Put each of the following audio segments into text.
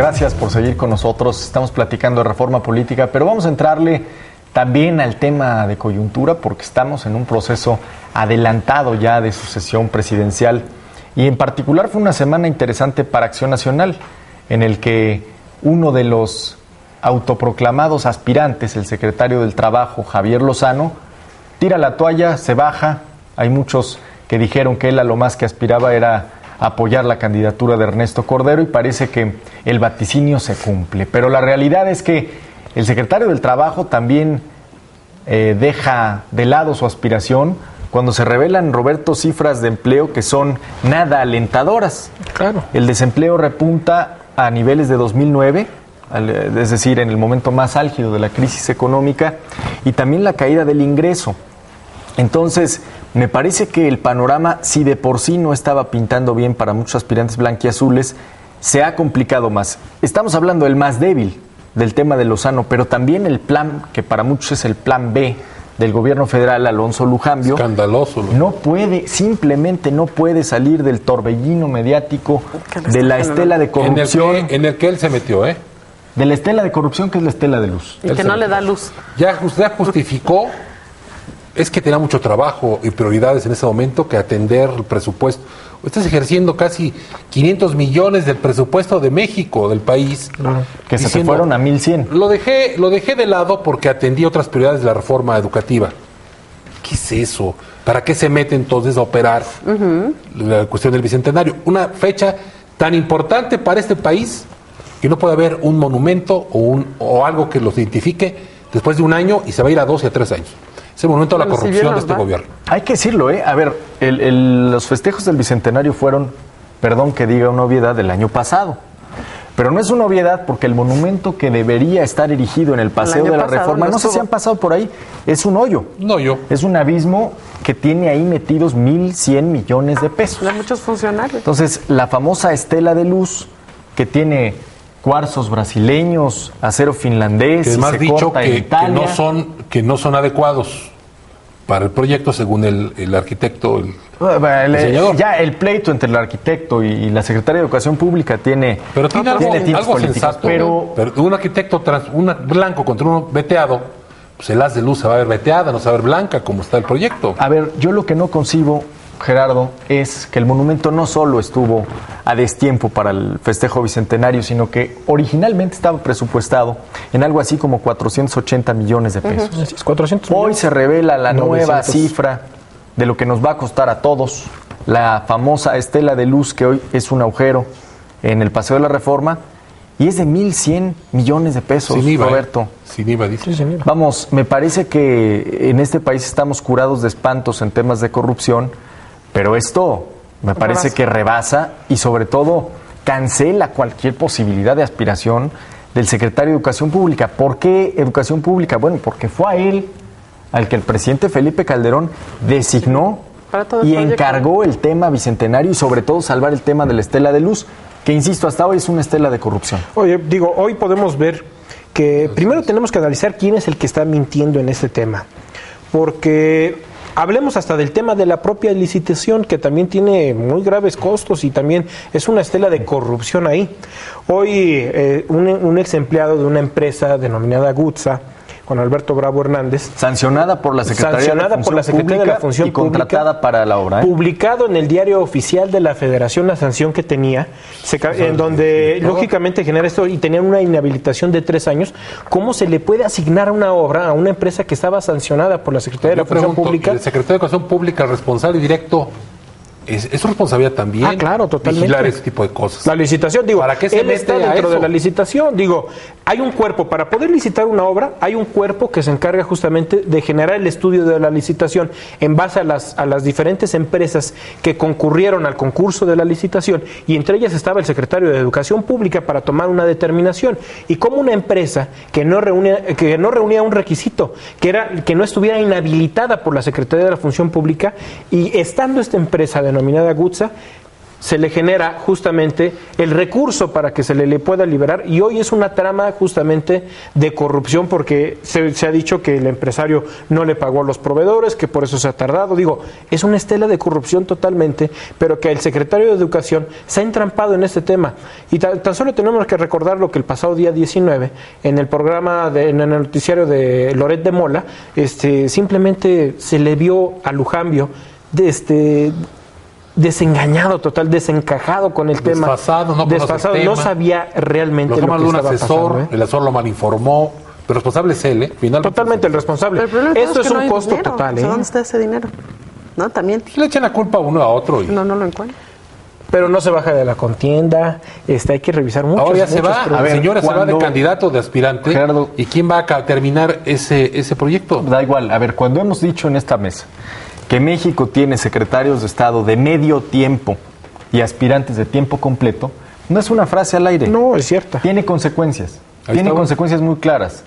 Gracias por seguir con nosotros. Estamos platicando de reforma política, pero vamos a entrarle también al tema de coyuntura porque estamos en un proceso adelantado ya de sucesión presidencial y en particular fue una semana interesante para Acción Nacional en el que uno de los autoproclamados aspirantes, el secretario del Trabajo, Javier Lozano, tira la toalla, se baja. Hay muchos que dijeron que él a lo más que aspiraba era apoyar la candidatura de Ernesto Cordero y parece que el vaticinio se cumple. Pero la realidad es que el secretario del Trabajo también deja de lado su aspiración cuando se revelan, Roberto, cifras de empleo que son nada alentadoras. Claro. El desempleo repunta a niveles de 2009, es decir, en el momento más álgido de la crisis económica, y también la caída del ingreso. Entonces, me parece que el panorama, si de por sí no estaba pintando bien para muchos aspirantes blanquiazules, se ha complicado más. Estamos hablando del más débil, del tema de Lozano, pero también el plan, que para muchos es el plan B del gobierno federal, Alonso Lujambio, escandaloso, simplemente no puede salir del torbellino mediático de la estela de corrupción. En el que él se metió, De la estela de corrupción que es la estela de luz. Y que no le da luz. Ya usted justificó. Es que tenía mucho trabajo y prioridades en ese momento que atender el presupuesto. Estás ejerciendo casi 500 millones del presupuesto de México, del país. Que se te fueron a 1,100. Lo dejé de lado porque atendí otras prioridades de la reforma educativa. ¿Qué es eso? ¿Para qué se mete entonces a operar la cuestión del Bicentenario? Una fecha tan importante para este país que no puede haber un monumento o algo que los identifique después de un año y se va a ir a 2 y a 3 años. Es el momento de la corrupción de este gobierno. Hay que decirlo, A ver, los festejos del Bicentenario fueron, perdón que diga una obviedad, del año pasado. Pero no es una obviedad porque el monumento que debería estar erigido en el Paseo de la Reforma, no sé si han pasado por ahí, es un hoyo. No, es un abismo que tiene ahí metidos 1,100 millones de pesos. De muchos funcionarios. Entonces, la famosa estela de luz que tiene cuarzos brasileños, acero finlandés, que además se dicho corta en Italia. que no son adecuados para el proyecto según el arquitecto, el diseñador. Ya el pleito entre el arquitecto y la Secretaría de Educación Pública tiene algo sensato. Pero un arquitecto un blanco contra uno veteado, pues el haz de luz se va a ver veteada, no se va a ver blanca como está el proyecto. A ver, yo lo que no concibo, Gerardo, es que el monumento no solo estuvo a destiempo para el festejo bicentenario, sino que originalmente estaba presupuestado en algo así como 480 millones de pesos. 400 Hoy se revela la nueva cifra de lo que nos va a costar a todos, la famosa estela de luz que hoy es un agujero en el Paseo de la Reforma, y es de 1,100 millones de pesos, sin IVA, Roberto. Sin IVA, dice. Sin IVA. Vamos, me parece que en este país estamos curados de espantos en temas de corrupción, pero esto me parece que rebasa y sobre todo cancela cualquier posibilidad de aspiración del secretario de Educación Pública. ¿Por qué Educación Pública? Bueno, porque fue a él al que el presidente Felipe Calderón designó y encargó el tema bicentenario y sobre todo salvar el tema de la estela de luz, que insisto, hasta hoy es una estela de corrupción. Oye, hoy podemos ver que primero tenemos que analizar quién es el que está mintiendo en este tema, porque hablemos hasta del tema de la propia licitación, que también tiene muy graves costos y también es una estela de corrupción ahí. Hoy un ex empleado de una empresa denominada Gutsa, con Alberto Bravo Hernández, sancionada por la Secretaría de la Función Pública y contratada para la obra, publicado en el diario oficial de la Federación la sanción que tenía, en donde lógicamente genera esto, y tenían una inhabilitación de 3 años. ¿Cómo se le puede asignar una obra a una empresa que estaba sancionada por la Secretaría de la Función Pública? El secretario de Educación Pública, responsable directo, es su responsabilidad también. Claro, totalmente. Vigilar ese tipo de cosas. La licitación, ¿para qué se él está dentro de la licitación? Hay un cuerpo, para poder licitar una obra, hay un cuerpo que se encarga justamente de generar el estudio de la licitación en base a las diferentes empresas que concurrieron al concurso de la licitación, y entre ellas estaba el secretario de Educación Pública para tomar una determinación. Y como una empresa que no reunía un requisito, que era que no estuviera inhabilitada por la Secretaría de la Función Pública, y estando esta empresa denominada Gutsa, se le genera justamente el recurso para que se le pueda liberar, y hoy es una trama justamente de corrupción porque se ha dicho que el empresario no le pagó a los proveedores, que por eso se ha tardado. Digo, es una estela de corrupción totalmente, pero que el secretario de Educación se ha entrampado en este tema. Y tan solo tenemos que recordar lo que el pasado día 19, en el programa, en el noticiario de Loret de Mola, simplemente se le vio a Lujambio desengañado total, desencajado con el tema. Desfasado, no sabía realmente lo que estaba pasando. El asesor lo malinformó, pero el responsable es él, finalmente. Totalmente el responsable. Esto es un costo total. ¿Dónde está ese dinero? ¿No? También. Le echan la culpa uno a otro. No lo encuentro. Pero no se baja de la contienda, hay que revisar mucho. Ahora ya se va, señora, se va de candidato, de aspirante. Gerardo, ¿y quién va a terminar ese proyecto? Da igual, a ver, cuando hemos dicho en esta mesa que México tiene secretarios de Estado de medio tiempo y aspirantes de tiempo completo, no es una frase al aire. No, es cierta. Tiene consecuencias. Tiene consecuencias muy claras.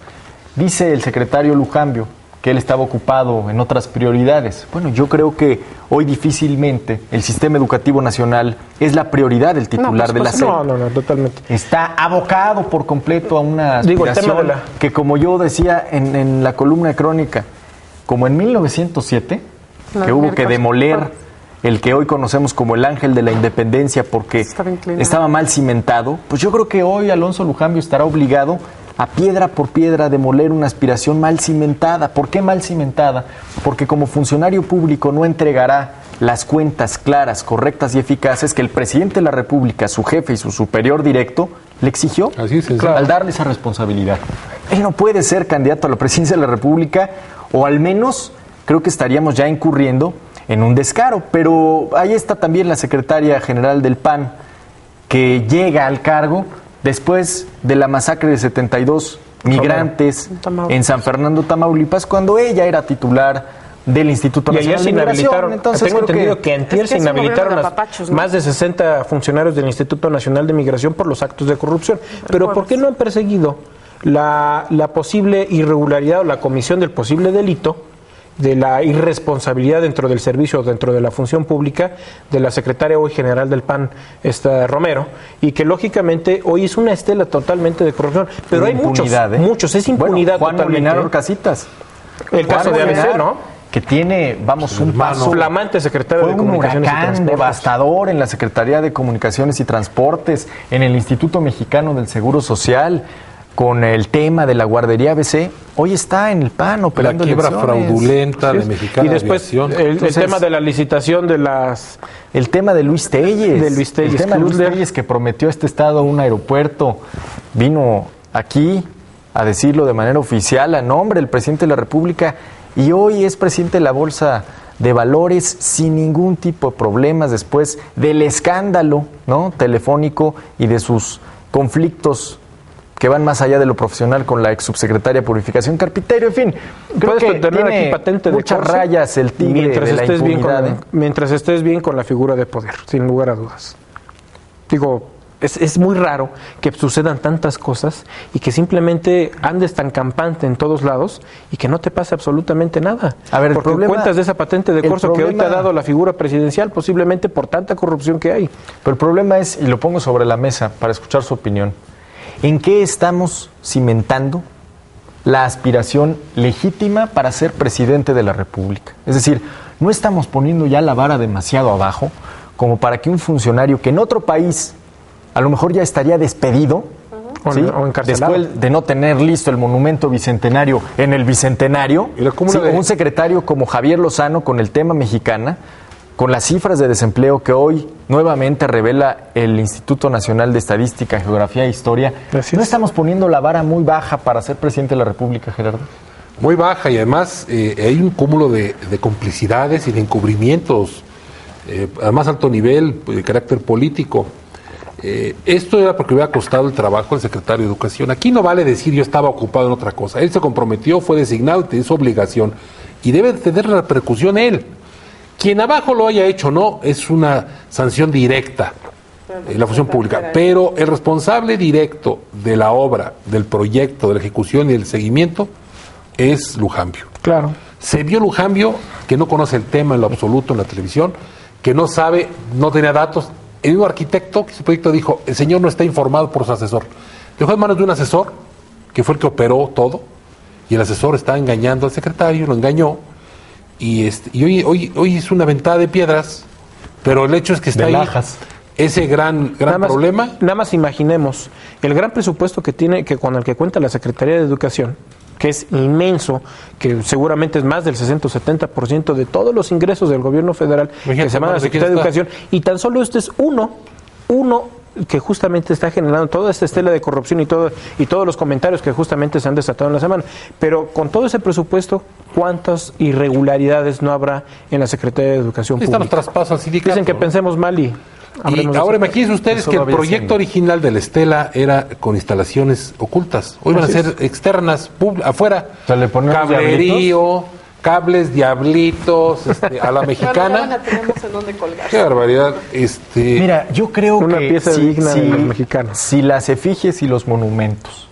Dice el secretario Lujambio que él estaba ocupado en otras prioridades. Bueno, yo creo que hoy difícilmente el sistema educativo nacional es la prioridad del titular de la SEP. No, totalmente. Está abocado por completo a una aspiración que, como yo decía en la columna de Crónica, como en 1907, que hubo que demoler el que hoy conocemos como el Ángel de la Independencia porque estaba mal cimentado, pues yo creo que hoy Alonso Lujambio estará obligado a piedra por piedra demoler una aspiración mal cimentada. ¿Por qué mal cimentada? Porque como funcionario público no entregará las cuentas claras, correctas y eficaces que el presidente de la República, su jefe y su superior directo, le exigió al darle esa responsabilidad. Él no puede ser candidato a la presidencia de la República, o al menos creo que estaríamos ya incurriendo en un descaro. Pero ahí está también la secretaria general del PAN, que llega al cargo después de la masacre de 72 migrantes en San Fernando, Tamaulipas, cuando ella era titular del Instituto Nacional de Migración. Entonces, tengo entendido que antier se inhabilitaron más de 60 funcionarios del Instituto Nacional de Migración por los actos de corrupción. Pero ¿por qué no han perseguido la posible irregularidad o la comisión del posible delito de la irresponsabilidad dentro del servicio, dentro de la función pública de la secretaria hoy general del PAN, Romero, y que lógicamente hoy es una estela totalmente de corrupción? Pero hay muchos, es impunidad Juan totalmente. Molinar Orcasitas. El caso de ABC, ¿no? Que tiene, un paso flamante secretario de Comunicaciones y Transportes, devastador en la Secretaría de Comunicaciones y Transportes, en el Instituto Mexicano del Seguro Social, con el tema de la guardería ABC. Hoy está en el PAN operando la quiebra elecciones fraudulenta de Mexicana. Y después el tema de la licitación de las... El tema de Luis Telles. El tema de Luis Telles, que prometió a este estado un aeropuerto, vino aquí a decirlo de manera oficial a nombre del presidente de la República, y hoy es presidente de la Bolsa de Valores sin ningún tipo de problemas después del escándalo, ¿no?, telefónico y de sus conflictos que van más allá de lo profesional con la ex subsecretaria de Purificación Carpintero. En fin, creo que tiene aquí patente muchas rayas el tigre de la impunidad. Mientras estés bien con la figura de poder, sin lugar a dudas. Digo, es muy raro que sucedan tantas cosas y que simplemente andes tan campante en todos lados y que no te pase absolutamente nada. A ver, porque cuentas de esa patente de corso que hoy te ha dado la figura presidencial, posiblemente por tanta corrupción que hay. Pero el problema es, y lo pongo sobre la mesa para escuchar su opinión, ¿en qué estamos cimentando la aspiración legítima para ser presidente de la República? Es decir, no estamos poniendo ya la vara demasiado abajo como para que un funcionario que en otro país a lo mejor ya estaría despedido, ¿sí?, o encarcelado, después de no tener listo el monumento bicentenario en el bicentenario, ¿sí?, un secretario como Javier Lozano con el tema Mexicana, con las cifras de desempleo que hoy nuevamente revela el Instituto Nacional de Estadística, Geografía e Historia. Gracias. ¿No estamos poniendo la vara muy baja para ser presidente de la República, Gerardo? Muy baja, y además hay un cúmulo de complicidades y de encubrimientos a más alto nivel, de carácter político. Esto era porque hubiera costado el trabajo al secretario de Educación. Aquí no vale decir yo estaba ocupado en otra cosa. Él se comprometió, fue designado, tiene su obligación y debe tener la repercusión él. Quien abajo lo haya hecho no, es una sanción directa en la función pública, pero el responsable directo de la obra, del proyecto, de la ejecución y del seguimiento es Lujambio. Claro. Se vio Lujambio que no conoce el tema en lo absoluto en la televisión, que no sabe, no tenía datos, el mismo arquitecto que hizo el proyecto dijo, el señor no está informado por su asesor. Dejó en manos de un asesor, que fue el que operó todo, y el asesor está engañando al secretario, lo engañó, y hoy es una ventada de piedras, pero el hecho es que está De ahí lajas. ese gran problema. Nada más imaginemos el gran presupuesto que tiene, que con el que cuenta la Secretaría de Educación, que es inmenso, que seguramente es más del 60 o 70% de todos los ingresos del gobierno federal que se van a la Secretaría de Educación, y tan solo este es uno que justamente está generando toda esta estela de corrupción y todos los comentarios que justamente se han desatado en la semana. Pero con todo ese presupuesto, ¿cuántas irregularidades no habrá en la Secretaría de Educación Están Pública? los traspasos al sindicato. Dicen que pensemos mal y hablemos de ahora eso. imagínense ustedes Eso que el todavía proyecto sigue. original de la Estela era con instalaciones ocultas. Hoy van a ser externas, afuera. O sea, le ponemos Cablerío, cables, diablitos, a la mexicana. tenemos en dónde colgar. Qué barbaridad. Mira, yo creo Una que pieza digna de los mexicanos. si las efigies y los monumentos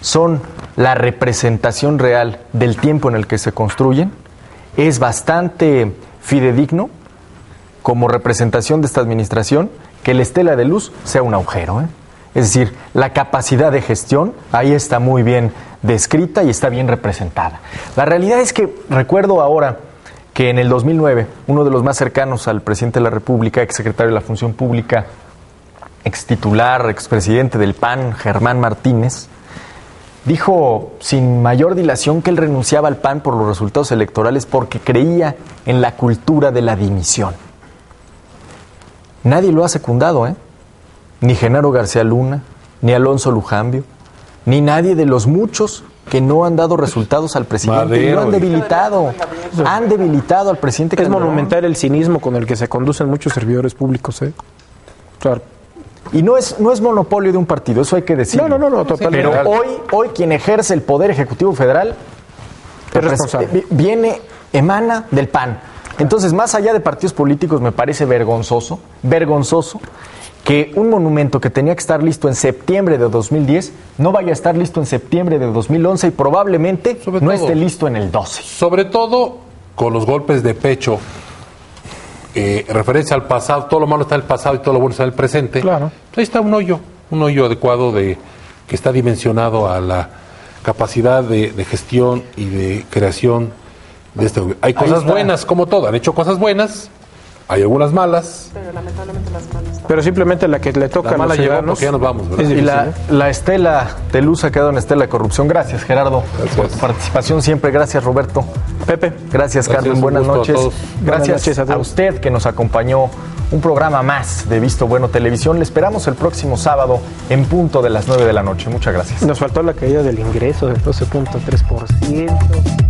son la representación real del tiempo en el que se construyen, es bastante fidedigno como representación de esta administración que la estela de luz sea un agujero, ¿eh? Es decir, la capacidad de gestión ahí está muy bien descrita y está bien representada. La realidad es que recuerdo ahora que en el 2009, uno de los más cercanos al presidente de la República, exsecretario de la Función Pública, extitular, expresidente del PAN, Germán Martínez, dijo sin mayor dilación que él renunciaba al PAN por los resultados electorales porque creía en la cultura de la dimisión. Nadie lo ha secundado, ¿eh? Ni Genaro García Luna, ni Alonso Lujambio, ni nadie de los muchos que no han dado resultados al presidente. Madero, Y lo han debilitado al presidente Es Calderón. monumental el cinismo con el que se conducen muchos servidores públicos, ¿eh? O sea, Y no es monopolio de un partido, eso hay que decirlo. No, totalmente. Pero hoy quien ejerce el Poder Ejecutivo Federal Es responsable. emana del PAN. Entonces, más allá de partidos políticos, me parece vergonzoso que un monumento que tenía que estar listo en septiembre de 2010 no vaya a estar listo en septiembre de 2011 y probablemente Sobre no todo. esté listo en el 12. Sobre todo con los golpes de pecho, referencia al pasado, todo lo malo está en el pasado y todo lo bueno está en el presente. Claro. Pues ahí está un hoyo adecuado que está dimensionado a la capacidad de gestión y de creación de este gobierno. Hay cosas está. buenas, como todo, han hecho cosas buenas, hay algunas malas. Pero lamentablemente las manos. Pero simplemente la que le toca La a mala los llegó ciudadanos porque ya nos vamos, ¿verdad? es Y difícil, la estela de luz ha quedado en estela de corrupción. Gracias, Gerardo, Gracias. por tu participación siempre. Gracias, Roberto. Pepe. Gracias, Gracias, Carmen. un Buenas gusto a noches. todos. Gracias Buenas noches a a todos. usted que nos acompañó. Un programa más de Visto Bueno Televisión. Le esperamos el próximo sábado en punto de las 9 de la noche. Muchas gracias. Nos faltó la caída del ingreso del 12.3%.